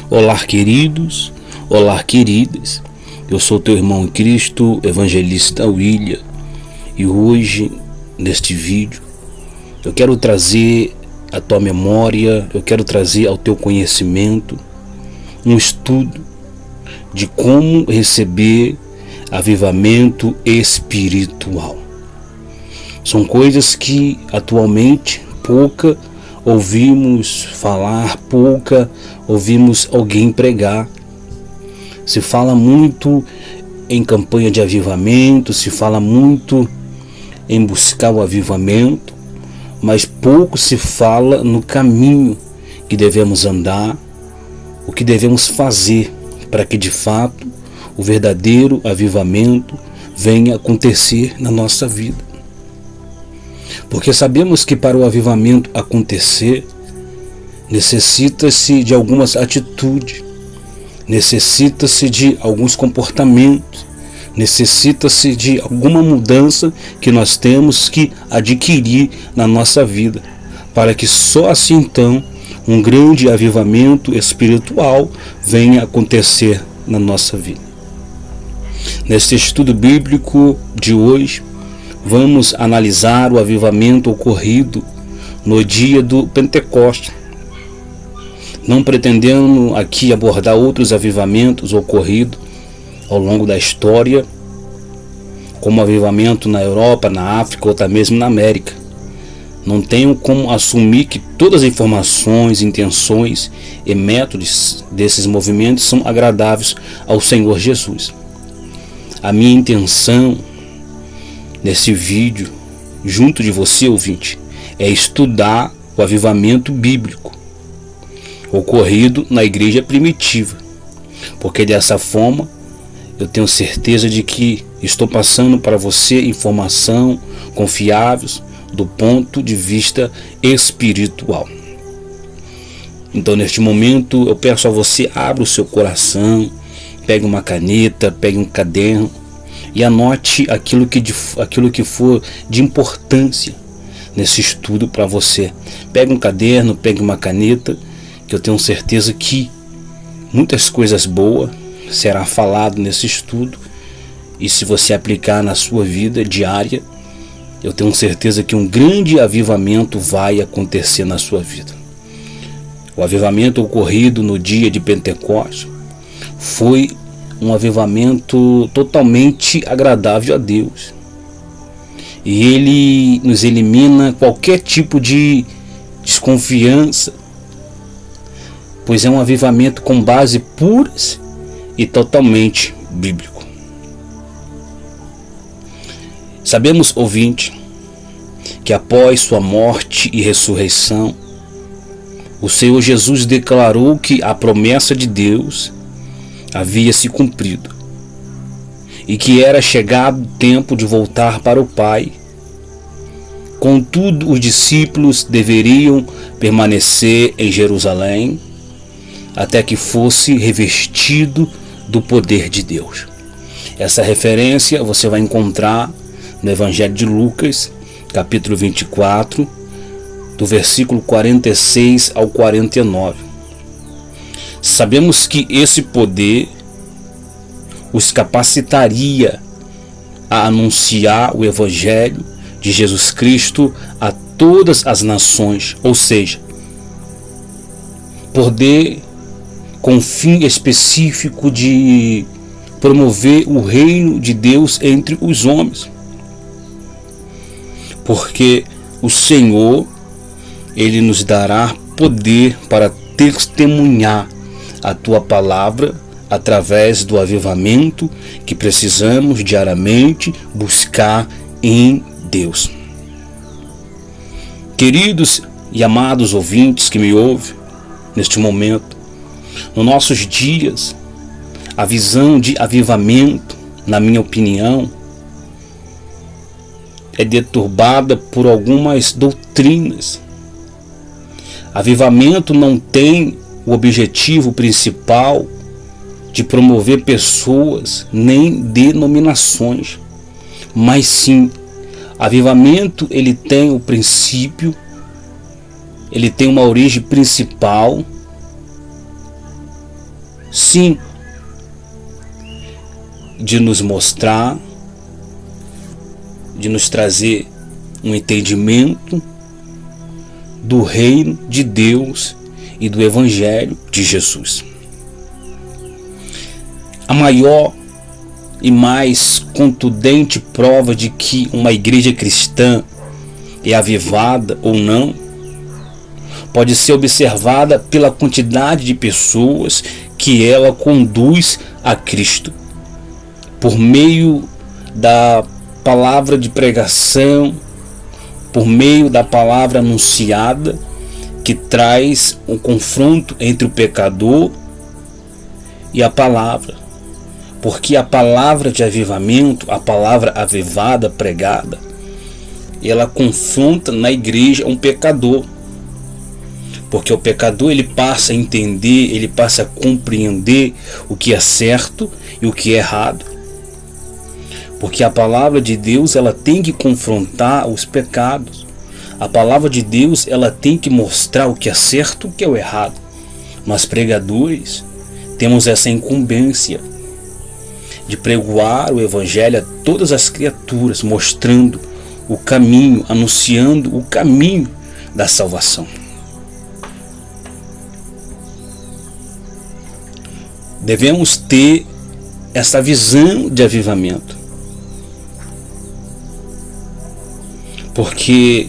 Olá, queridos, olá, queridas. Eu sou teu irmão em Cristo, evangelista William, e hoje, neste vídeo, eu quero trazer à tua memória, eu quero trazer ao teu conhecimento um estudo de como receber avivamento espiritual. São coisas que atualmente pouca ouvimos falar, pouca ouvimos alguém pregar. Se fala muito em campanha de avivamento, se fala muito em buscar o avivamento, mas pouco se fala no caminho que devemos andar, o que devemos fazer para que de fato o verdadeiro avivamento venha acontecer na nossa vida. Porque sabemos que para o avivamento acontecer, necessita-se de algumas atitudes, necessita-se de alguns comportamentos, necessita-se de alguma mudança que nós temos que adquirir na nossa vida, para que só assim então um grande avivamento espiritual venha acontecer na nossa vida. Neste estudo bíblico de hoje, vamos analisar o avivamento ocorrido no dia do Pentecostes, não pretendendo aqui abordar outros avivamentos ocorridos ao longo da história, como avivamento na Europa, na África ou até mesmo na América. Não tenho como assumir que todas as informações, intenções e métodos desses movimentos são agradáveis ao Senhor Jesus. A minha intenção nesse vídeo, junto de você, ouvinte, é estudar o avivamento bíblico ocorrido na igreja primitiva, porque dessa forma eu tenho certeza de que estou passando para você informação confiáveis do ponto de vista espiritual. Então, neste momento, eu peço a você, abra o seu coração, pegue uma caneta, pegue um caderno e anote aquilo que for de importância nesse estudo para você. Pegue um caderno, pegue uma caneta, que eu tenho certeza que muitas coisas boas será falado nesse estudo, e se você aplicar na sua vida diária, eu tenho certeza que um grande avivamento vai acontecer na sua vida. O avivamento ocorrido no dia de Pentecostes foi um avivamento totalmente agradável a Deus, e ele nos elimina qualquer tipo de desconfiança, pois é um avivamento com base puras e totalmente bíblico. Sabemos, ouvinte, que após sua morte e ressurreição, o Senhor Jesus declarou que a promessa de Deus havia se cumprido e que era chegado o tempo de voltar para o Pai. Contudo, os discípulos deveriam permanecer em Jerusalém até que fosse revestido do poder de Deus. Essa referência você vai encontrar no Evangelho de Lucas, capítulo 24, do versículo 46 ao 49. Sabemos que esse poder os capacitaria a anunciar o Evangelho de Jesus Cristo a todas as nações, ou seja, poder com fim específico de promover o reino de Deus entre os homens. Porque o Senhor, Ele nos dará poder para testemunhar a tua palavra através do avivamento que precisamos diariamente buscar em Deus. Queridos e amados ouvintes que me ouvem neste momento, nos nossos dias, a visão de avivamento, na minha opinião, é deturbada por algumas doutrinas. Avivamento não tem o objetivo principal de promover pessoas nem denominações, mas sim, avivamento ele tem o princípio, ele tem uma origem principal sim, de nos mostrar, de nos trazer um entendimento do reino de Deus e do Evangelho de Jesus. A maior e mais contundente prova de que uma igreja cristã é avivada ou não pode ser observada pela quantidade de pessoas que ela conduz a Cristo por meio da palavra de pregação, por meio da palavra anunciada, que traz um confronto entre o pecador e a palavra. Porque a palavra de avivamento, a palavra avivada, pregada, ela confronta na igreja um pecador. Porque o pecador, ele passa a entender, ele passa a compreender o que é certo e o que é errado. Porque a palavra de Deus, ela tem que confrontar os pecados. A palavra de Deus, ela tem que mostrar o que é certo e o que é o errado. Nós pregadores temos essa incumbência de pregoar o Evangelho a todas as criaturas, mostrando o caminho, anunciando o caminho da salvação. Devemos ter essa visão de avivamento, porque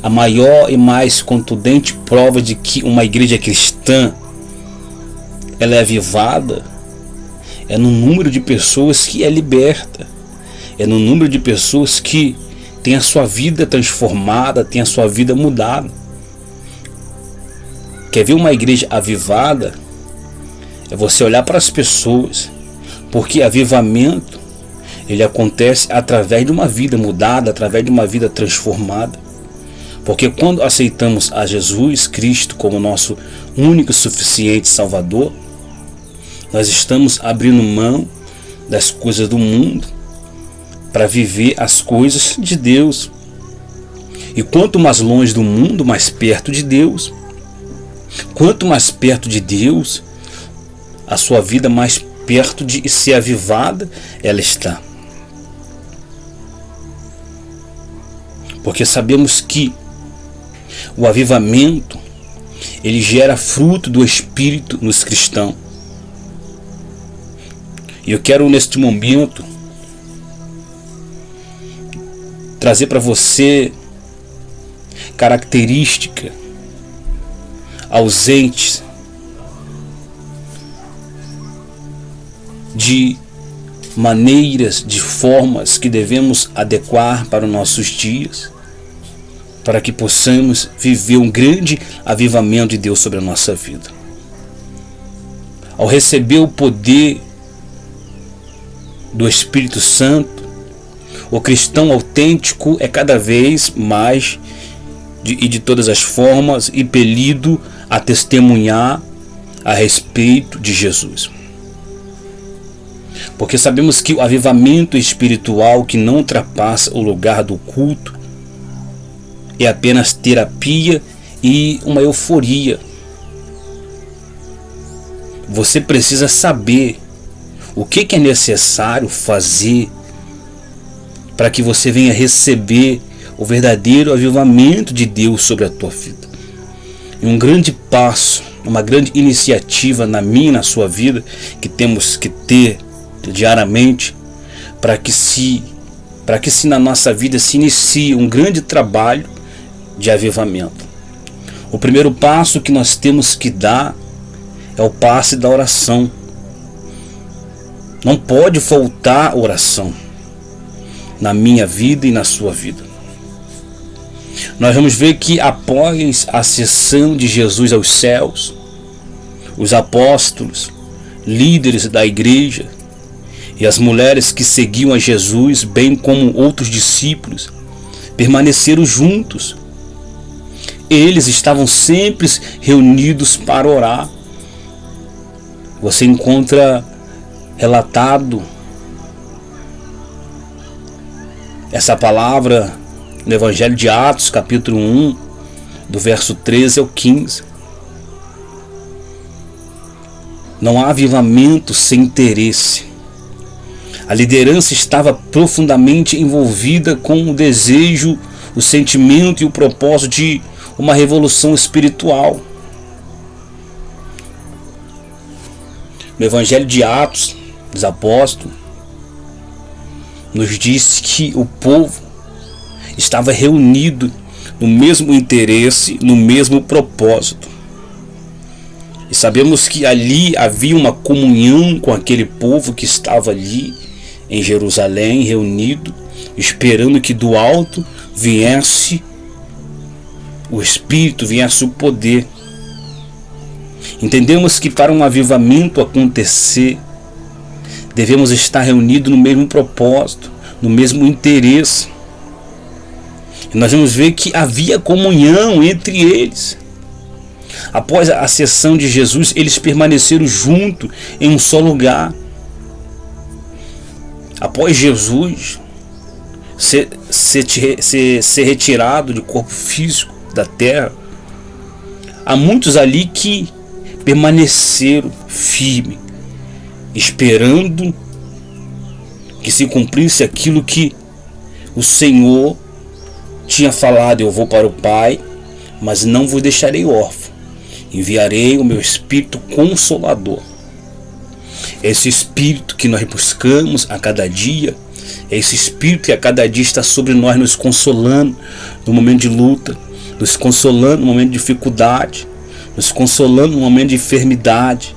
a maior e mais contundente prova de que uma igreja cristã ela é avivada é no número de pessoas que é liberta, é no número de pessoas que tem a sua vida transformada, tem a sua vida mudada. Quer ver uma igreja avivada? É você olhar para as pessoas, porque avivamento ele acontece através de uma vida mudada, através de uma vida transformada. Porque quando aceitamos a Jesus Cristo como nosso único e suficiente Salvador, nós estamos abrindo mão das coisas do mundo para viver as coisas de Deus. E quanto mais longe do mundo, mais perto de Deus. Quanto mais perto de Deus, a sua vida mais perto de ser avivada ela está. Porque sabemos que o avivamento ele gera fruto do Espírito nos cristãos. E eu quero neste momento trazer para você características ausentes de maneiras, de formas que devemos adequar para os nossos dias, para que possamos viver um grande avivamento de Deus sobre a nossa vida. Ao receber o poder do Espírito Santo, o cristão autêntico é cada vez mais e de todas as formas impelido a testemunhar a respeito de Jesus. Porque sabemos que o avivamento espiritual que não ultrapassa o lugar do culto é apenas terapia e uma euforia. Você precisa saber o que é necessário fazer para que você venha receber o verdadeiro avivamento de Deus sobre a tua vida. E um grande passo, uma grande iniciativa na minha e na sua vida que temos que ter diariamente para que se na nossa vida se inicie um grande trabalho de avivamento. O primeiro passo que nós temos que dar é o passo da oração. Não pode faltar oração na minha vida e na sua vida. Nós vamos ver que após a ascensão de Jesus aos céus, os apóstolos, líderes da igreja e as mulheres que seguiam a Jesus, bem como outros discípulos, permaneceram juntos. Eles estavam sempre reunidos para orar. Você encontra relatado essa palavra no Evangelho de Atos, capítulo 1, do verso 13 ao 15. Não há avivamento sem interesse. A liderança estava profundamente envolvida com o desejo, o sentimento e o propósito de uma revolução espiritual. No Evangelho de Atos dos Apóstolos, nos diz que o povo estava reunido no mesmo interesse, no mesmo propósito. E sabemos que ali havia uma comunhão com aquele povo que estava ali em Jerusalém, reunido, esperando que do alto viesse o Espírito, viesse o poder. Entendemos que para um avivamento acontecer, devemos estar reunidos no mesmo propósito, no mesmo interesse. E nós vamos ver que havia comunhão entre eles. Após a ascensão de Jesus, eles permaneceram juntos em um só lugar. Após Jesus ser retirado do corpo físico da terra, há muitos ali que permaneceram firmes, esperando que se cumprisse aquilo que o Senhor tinha falado: eu vou para o Pai, mas não vos deixarei órfão, enviarei o meu Espírito Consolador. Esse Espírito que nós buscamos a cada dia, esse Espírito que a cada dia está sobre nós, nos consolando no momento de luta, nos consolando no momento de dificuldade, nos consolando no momento de enfermidade,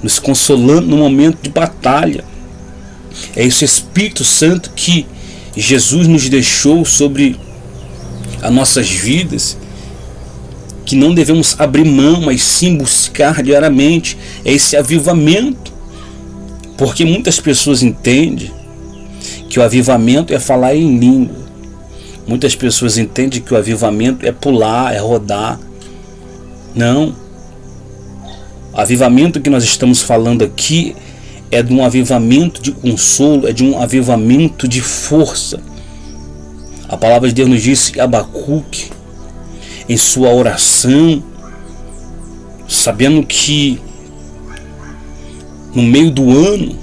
nos consolando no momento de batalha. É esse Espírito Santo que Jesus nos deixou sobre as nossas vidas, que não devemos abrir mão, mas sim buscar diariamente. É esse avivamento, porque muitas pessoas entendem que o avivamento é falar em língua. Muitas pessoas entendem que o avivamento é pular, é rodar. Não. O avivamento que nós estamos falando aqui é de um avivamento de consolo, é de um avivamento de força. A palavra de Deus nos diz que Abacuque, em sua oração, sabendo que no meio do ano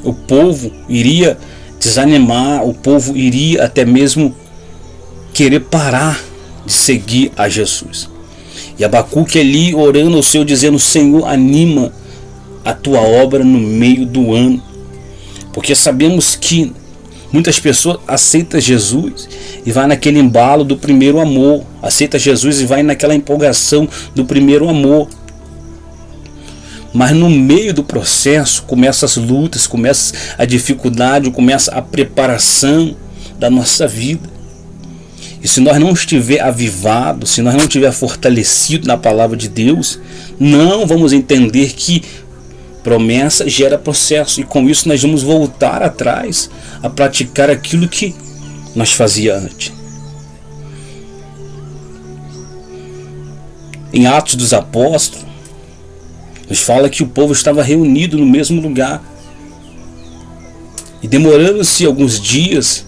o povo iria desanimar, o povo iria até mesmo querer parar de seguir a Jesus. E Abacuque ali orando ao Senhor, dizendo: Senhor, anima a tua obra no meio do ano. Porque sabemos que muitas pessoas aceitam Jesus e vai naquele embalo do primeiro amor. Aceita Jesus e vai naquela empolgação do primeiro amor. Mas no meio do processo começam as lutas, começa a dificuldade, começa a preparação da nossa vida. E se nós não estiver avivado, se nós não estiver fortalecido na palavra de Deus, não vamos entender que promessa gera processo. E com isso nós vamos voltar atrás a praticar aquilo que nós fazíamos antes. Em Atos dos Apóstolos, nos fala que o povo estava reunido no mesmo lugar. E demorando-se alguns dias,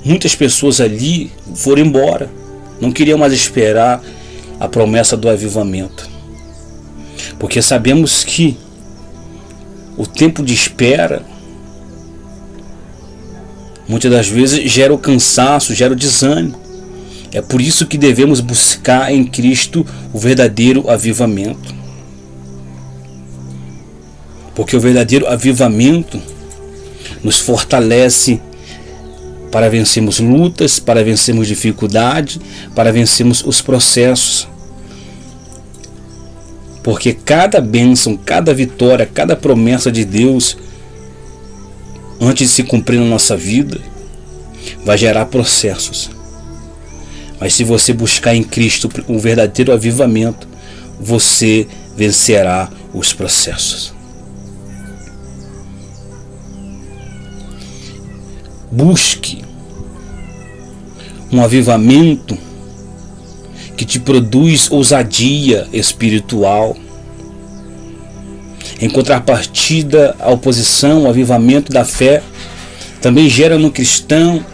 muitas pessoas ali foram embora. Não queriam mais esperar a promessa do avivamento. Porque sabemos que o tempo de espera muitas das vezes gera o cansaço, gera o desânimo. É por isso que devemos buscar em Cristo o verdadeiro avivamento. Porque o verdadeiro avivamento nos fortalece para vencermos lutas, para vencermos dificuldade, para vencermos os processos. Porque cada bênção, cada vitória, cada promessa de Deus, antes de se cumprir na nossa vida, vai gerar processos. Mas se você buscar em Cristo o verdadeiro avivamento, você vencerá os processos. Busque um avivamento que te produz ousadia espiritual. Em contrapartida, a oposição, o avivamento da fé também gera no cristão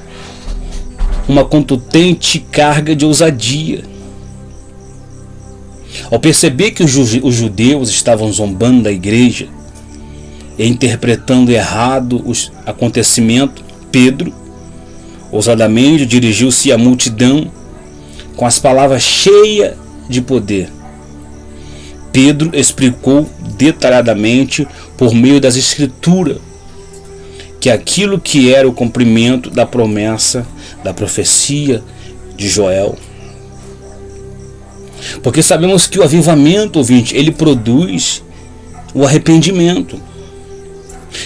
uma contundente carga de ousadia. Ao perceber que os judeus estavam zombando da igreja e interpretando errado os acontecimentos, Pedro ousadamente dirigiu-se à multidão com as palavras cheias de poder. Pedro explicou detalhadamente, por meio das Escrituras, que aquilo que era o cumprimento da promessa, da profecia de Joel. Porque sabemos que o avivamento, ouvinte, ele produz o arrependimento.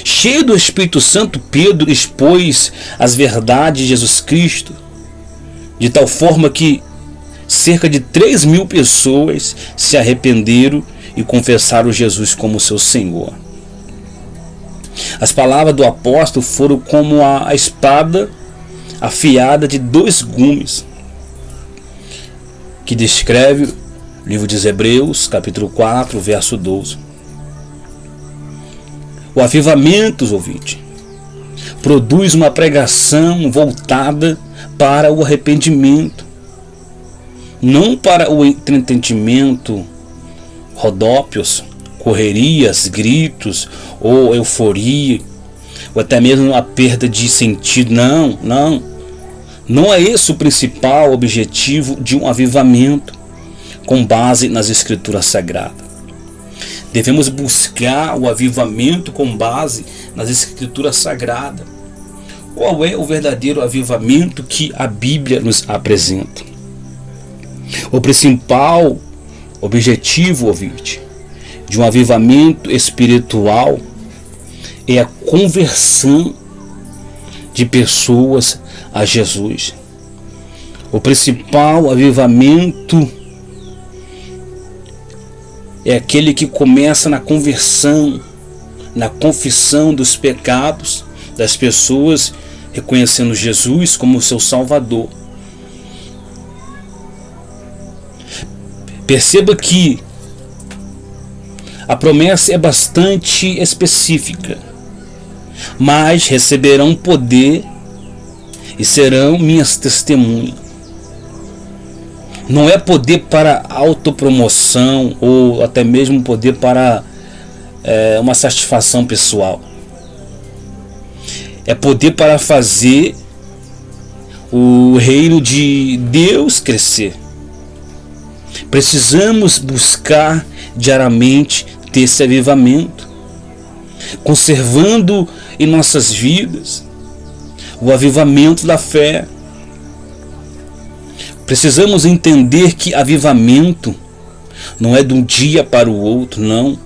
Cheio do Espírito Santo, Pedro expôs as verdades de Jesus Cristo, de tal forma que cerca de 3.000 pessoas se arrependeram e confessaram Jesus como seu Senhor. As palavras do apóstolo foram como a espada afiada de 2 gumes, que descreve o livro de Hebreus, capítulo 4, verso 12. O avivamento, ouvinte, produz uma pregação voltada para o arrependimento, não para o entretenimento, rodópios, correrias, gritos ou euforia, ou até mesmo a perda de sentido. Não é esse o principal objetivo de um avivamento com base nas Escrituras Sagradas. Devemos buscar o avivamento com base nas Escrituras Sagradas. Qual é o verdadeiro avivamento que a Bíblia nos apresenta? O principal objetivo, ouvinte, de um avivamento espiritual é a conversão de pessoas a Jesus. O principal avivamento é aquele que começa na conversão, na confissão dos pecados das pessoas, reconhecendo Jesus como seu Salvador. Perceba que a promessa é bastante específica: mas receberão poder e serão minhas testemunhas. Não é poder para autopromoção ou até mesmo poder para uma satisfação pessoal. É poder para fazer o reino de Deus crescer. Precisamos buscar diariamente ter esse avivamento, conservando em nossas vidas o avivamento da fé. Precisamos entender que avivamento não é de um dia para o outro, não.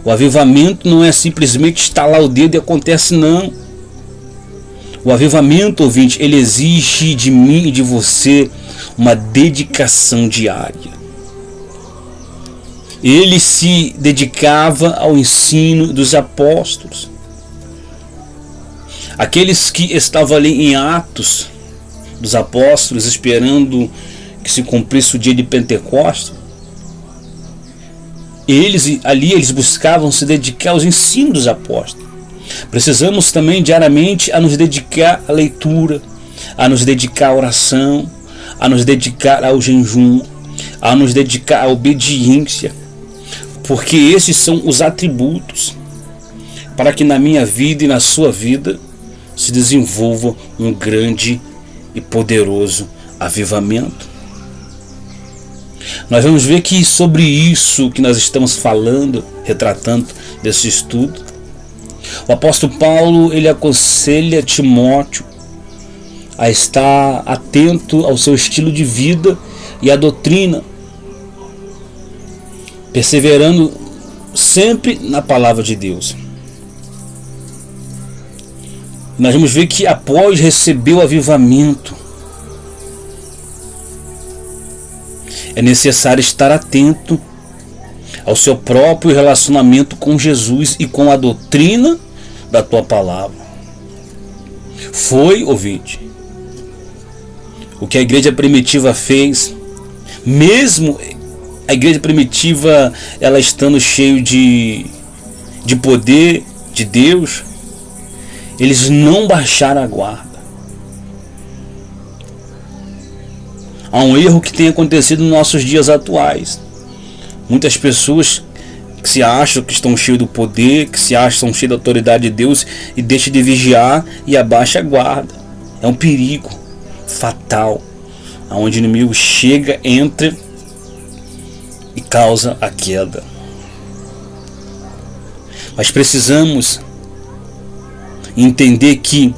O avivamento não é simplesmente estalar o dedo e acontece, não. O avivamento, ouvinte, ele exige de mim e de você uma dedicação diária. Ele se dedicava ao ensino dos apóstolos. Aqueles que estavam ali em Atos dos Apóstolos, esperando que se cumprisse o dia de Pentecostes, eles buscavam se dedicar aos ensinos dos apóstolos. Precisamos também diariamente a nos dedicar à leitura, a nos dedicar à oração, a nos dedicar ao jejum, a nos dedicar à obediência, porque esses são os atributos para que na minha vida e na sua vida se desenvolva um grande e poderoso avivamento. Nós vamos ver que sobre isso que nós estamos falando, retratando desse estudo, o apóstolo Paulo, ele aconselha Timóteo a estar atento ao seu estilo de vida e à doutrina, perseverando sempre na palavra de Deus. Nós vamos ver que após receber o avivamento, é necessário estar atento ao seu próprio relacionamento com Jesus e com a doutrina da tua palavra. Foi, ouvinte, o que a igreja primitiva fez, mesmo a igreja primitiva ela estando cheia de poder de Deus, eles não baixaram a guarda. Há um erro que tem acontecido nos nossos dias atuais. Muitas pessoas que se acham que estão cheios do poder, que se acham cheios da autoridade de Deus e deixam de vigiar e abaixa a guarda. É um perigo fatal, onde o inimigo chega, entra e causa a queda. Mas precisamos entender que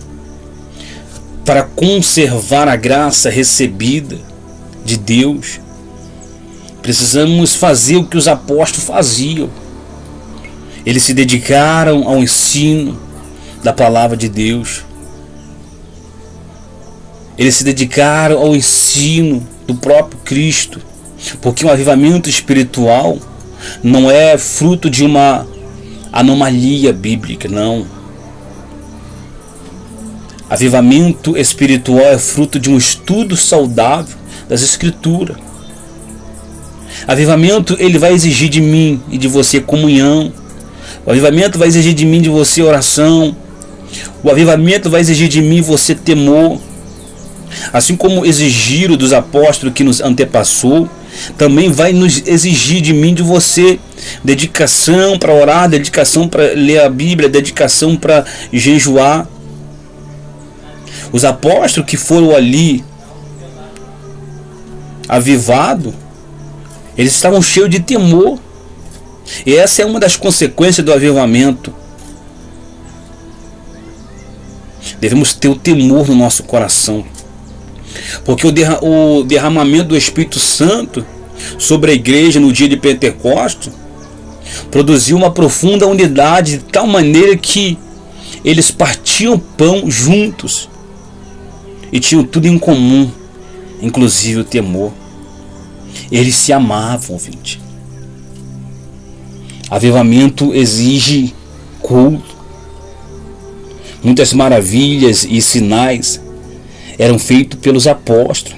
para conservar a graça recebida de Deus, precisamos fazer o que os apóstolos faziam. Eles se dedicaram ao ensino da palavra de Deus. Eles se dedicaram ao ensino do próprio Cristo. Porque um avivamento espiritual não é fruto de uma anomalia bíblica, não. Avivamento espiritual é fruto de um estudo saudável das Escrituras. Avivamento, ele vai exigir de mim e de você comunhão. O avivamento vai exigir de mim e de você oração. O avivamento vai exigir de mim e você temor. Assim como exigiram dos apóstolos que nos antepassou, também vai nos exigir de mim e de você dedicação para orar, dedicação para ler a Bíblia, dedicação para jejuar. Os apóstolos que foram ali avivados, eles estavam cheios de temor. E essa é uma das consequências do avivamento. Devemos ter o temor no nosso coração. Porque o derramamento do Espírito Santo sobre a igreja no dia de Pentecostes produziu uma profunda unidade de tal maneira que eles partiam pão juntos e tinham tudo em comum, inclusive o temor. Eles se amavam, ouvinte. Avivamento exige culto. Muitas maravilhas e sinais eram feitos pelos apóstolos.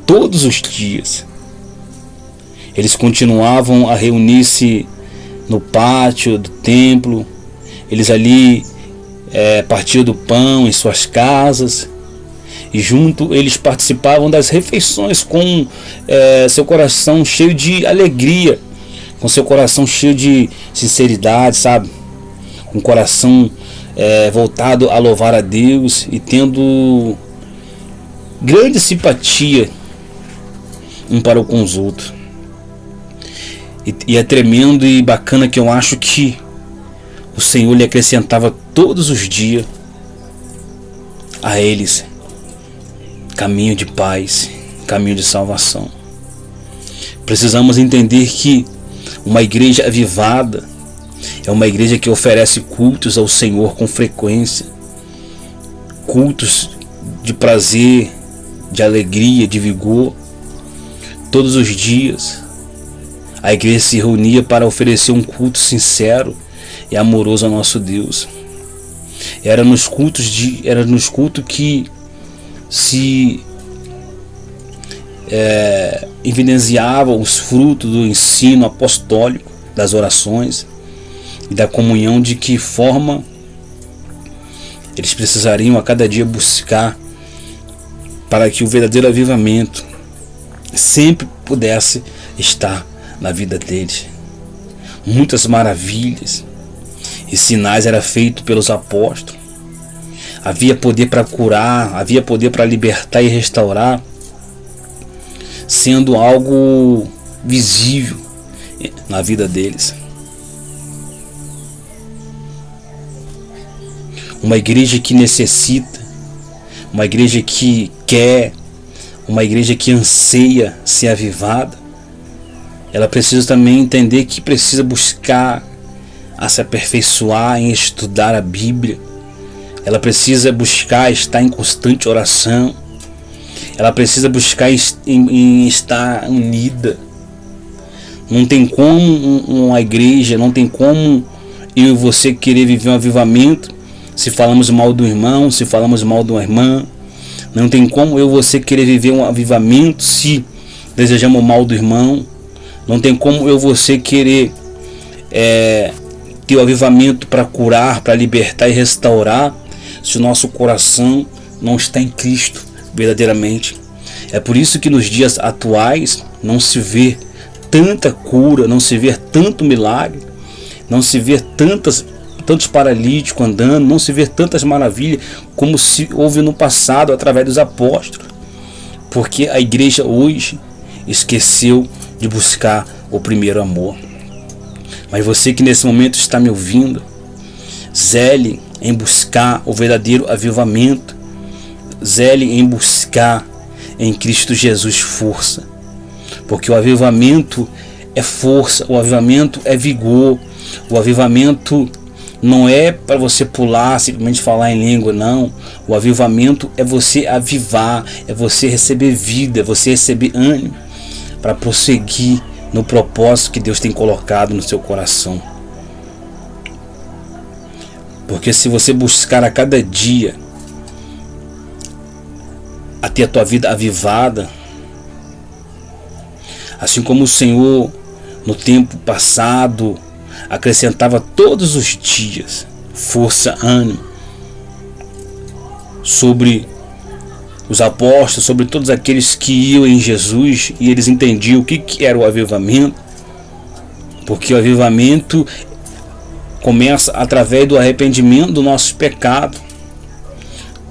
Todos os dias. Eles continuavam a reunir-se no pátio do templo. Eles ali partiam do pão em suas casas. E junto eles participavam das refeições com seu coração cheio de alegria. Com seu coração cheio de sinceridade, sabe? Com o coração voltado a louvar a Deus e tendo grande simpatia um para com os outros. E é tremendo e bacana que eu acho que o Senhor lhe acrescentava todos os dias a eles caminho de paz, caminho de salvação. Precisamos entender que uma igreja avivada é uma igreja que oferece cultos ao Senhor com frequência, cultos de prazer, de alegria, de vigor. Todos os dias a igreja se reunia para oferecer um culto sincero e amoroso ao nosso Deus. Era nos cultos que se evidenciavam os frutos do ensino apostólico, das orações e da comunhão, de que forma eles precisariam a cada dia buscar para que o verdadeiro avivamento sempre pudesse estar na vida deles. Muitas maravilhas e sinais eram feitos pelos apóstolos. Havia poder para curar, havia poder para libertar e restaurar, sendo algo visível na vida deles. Uma igreja que necessita, uma igreja que quer, uma igreja que anseia ser avivada, ela precisa também entender que precisa buscar a se aperfeiçoar em estudar a Bíblia. Ela precisa buscar estar em constante oração. Ela precisa buscar em estar unida. Não tem como uma igreja, não tem como eu e você querer viver um avivamento se falamos mal do irmão, se falamos mal de uma irmã. Não tem como eu e você querer viver um avivamento se desejamos o mal do irmão. Não tem como eu e você querer ter o avivamento para curar, para libertar e restaurar, se o nosso coração não está em Cristo verdadeiramente. É por isso que nos dias atuais não se vê tanta cura, não se vê tanto milagre, não se vê tantos paralíticos andando, não se vê tantas maravilhas como se houve no passado através dos apóstolos, porque a igreja hoje esqueceu de buscar o primeiro amor. Mas você que nesse momento está me ouvindo, zele em buscar o verdadeiro avivamento, zele em buscar em Cristo Jesus força, porque o avivamento é força, o avivamento é vigor, o avivamento não é para você pular, simplesmente falar em língua, não. O avivamento é você avivar, é você receber vida, é você receber ânimo para prosseguir no propósito que Deus tem colocado no seu coração. Porque se você buscar a cada dia a ter a tua vida avivada, assim como o Senhor no tempo passado acrescentava todos os dias força, ânimo sobre os apóstolos, sobre todos aqueles que iam em Jesus, e eles entendiam o que era o avivamento, porque o avivamento começa através do arrependimento do nosso pecado.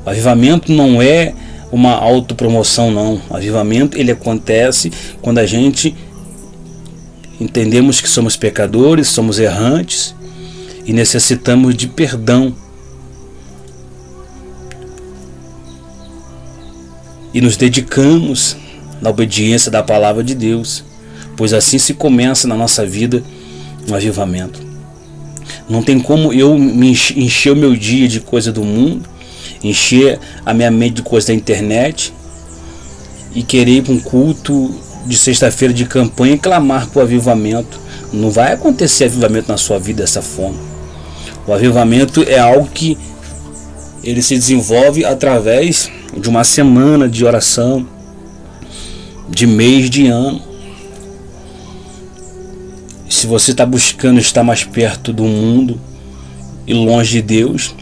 O avivamento não é uma autopromoção, não. O avivamento ele acontece quando a gente entendemos que somos pecadores, somos errantes e necessitamos de perdão. E nos dedicamos na obediência da palavra de Deus, pois assim se começa na nossa vida um avivamento. Não tem como eu me encher o meu dia de coisa do mundo, encher a minha mente de coisa da internet e querer ir para um culto de sexta-feira de campanha e clamar por avivamento. Não vai acontecer avivamento na sua vida dessa forma. O avivamento é algo que ele se desenvolve através de uma semana de oração, de mês, de ano. Se você está buscando estar mais perto do mundo e longe de Deus,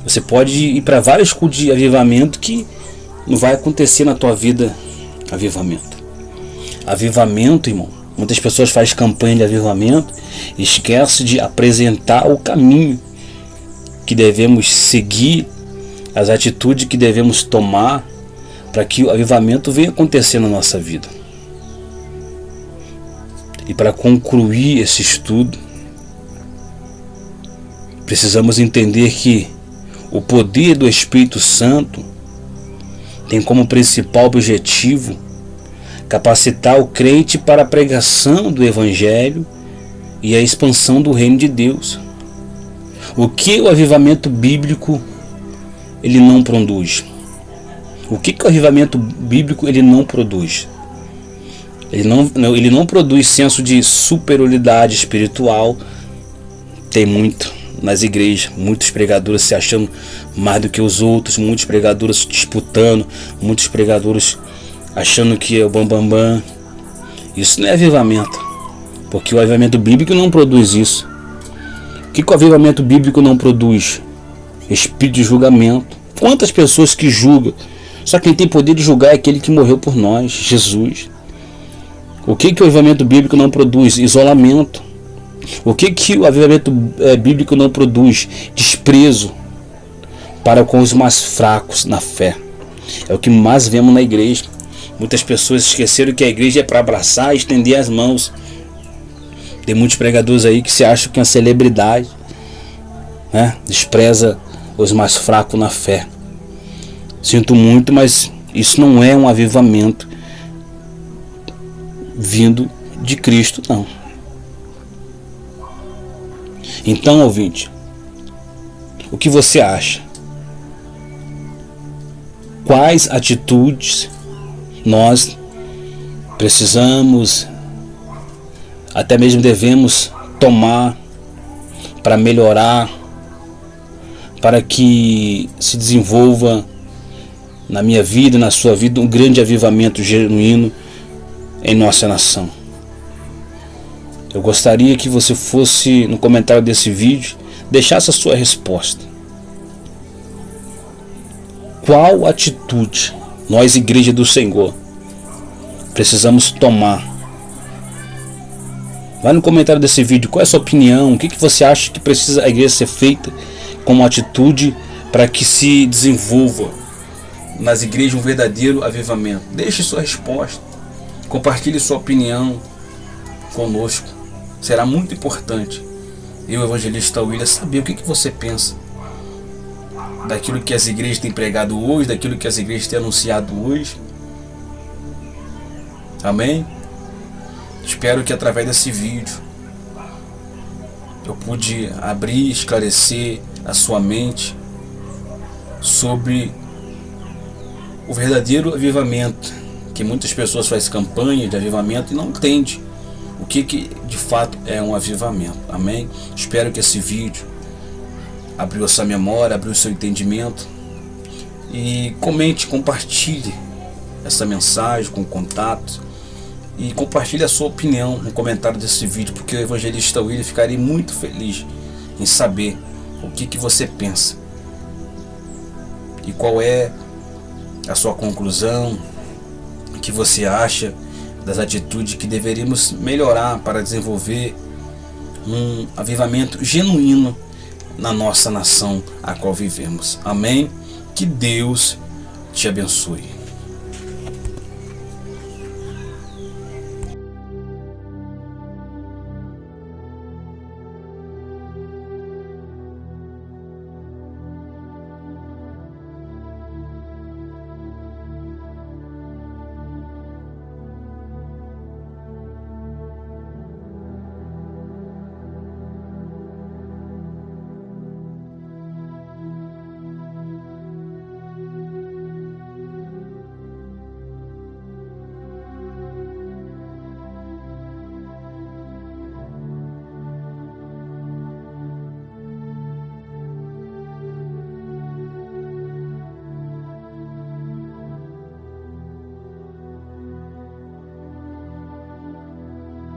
você pode ir para vários cultos de avivamento que não vai acontecer na tua vida avivamento. Avivamento, irmão, muitas pessoas fazem campanha de avivamento e esquecem de apresentar o caminho que devemos seguir, as atitudes que devemos tomar para que o avivamento venha acontecer na nossa vida. E para concluir esse estudo, precisamos entender que o poder do Espírito Santo tem como principal objetivo capacitar o crente para a pregação do Evangelho e a expansão do reino de Deus. O que o avivamento bíblico ele não produz? O que o avivamento bíblico ele não produz? Ele não produz senso de superioridade espiritual. Tem muito nas igrejas, muitos pregadores se achando mais do que os outros, muitos pregadores disputando, muitos pregadores achando que é o bambambam. Isso não é avivamento, porque o avivamento bíblico não produz isso. O que o avivamento bíblico não produz? Espírito de julgamento. Quantas pessoas que julgam? Só quem tem poder de julgar é aquele que morreu por nós, Jesus. O que o avivamento bíblico não produz? Isolamento. O que o avivamento bíblico não produz? Desprezo para com os mais fracos na fé. É o que mais vemos na igreja. Muitas pessoas esqueceram que a igreja é para abraçar e estender as mãos. Tem muitos pregadores aí que se acham que é uma celebridade, né? Despreza os mais fracos na fé. Sinto muito, mas isso não é um avivamento vindo de Cristo, não. Então, ouvinte, o que você acha? Quais atitudes nós precisamos, até mesmo devemos tomar para melhorar, para que se desenvolva na minha vida, na sua vida, um grande avivamento genuíno em nossa nação? Eu gostaria que você fosse, no comentário desse vídeo, deixasse a sua resposta. Qual atitude nós, Igreja do Senhor, precisamos tomar Vai no comentário desse vídeo, qual é a sua opinião, o que você acha que precisa a igreja ser feita como atitude para que se desenvolva nas igrejas um verdadeiro avivamento. Deixe sua resposta, compartilhe sua opinião conosco, será muito importante. Eu, evangelista William, saber o que você pensa daquilo que as igrejas têm pregado hoje, daquilo que as igrejas têm anunciado hoje. Amém? Espero que através desse vídeo eu pude abrir, esclarecer a sua mente sobre o verdadeiro avivamento, que muitas pessoas fazem campanha de avivamento e não entendem o que de fato é um avivamento. Amém? Espero que esse vídeo abriu a sua memória, abriu o seu entendimento, e comente, compartilhe essa mensagem com contatos e compartilhe a sua opinião no comentário desse vídeo, porque o evangelista William ficaria muito feliz em saber o que você pensa e qual é a sua conclusão, o que você acha das atitudes que deveríamos melhorar para desenvolver um avivamento genuíno na nossa nação a qual vivemos. Amém? Que Deus te abençoe.